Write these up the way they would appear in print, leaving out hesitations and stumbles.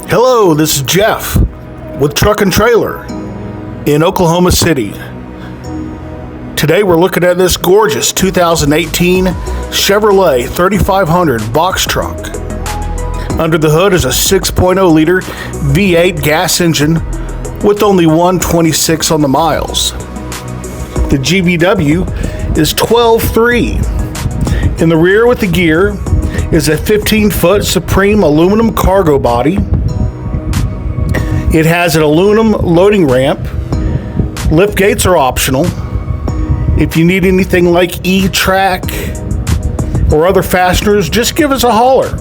Hello, this is Jeff with Truck-n-Trailer in Oklahoma City. Today we're looking at this gorgeous 2018 Chevrolet 3500 box truck. Under the hood is a 6.0 liter V8 gas engine with only 126 on the miles. The GVW is 12.3. In the rear with the gear is a 15-foot Supreme aluminum cargo body. It has an aluminum loading ramp. Lift gates are optional. If you need anything like E-Track or other fasteners, just give us a holler.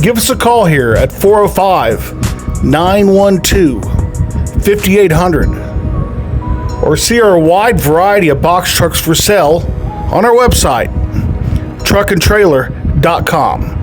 Give us a call here at 405-912-5800 or see our wide variety of box trucks for sale on our website, Truck-n-Trailer.com.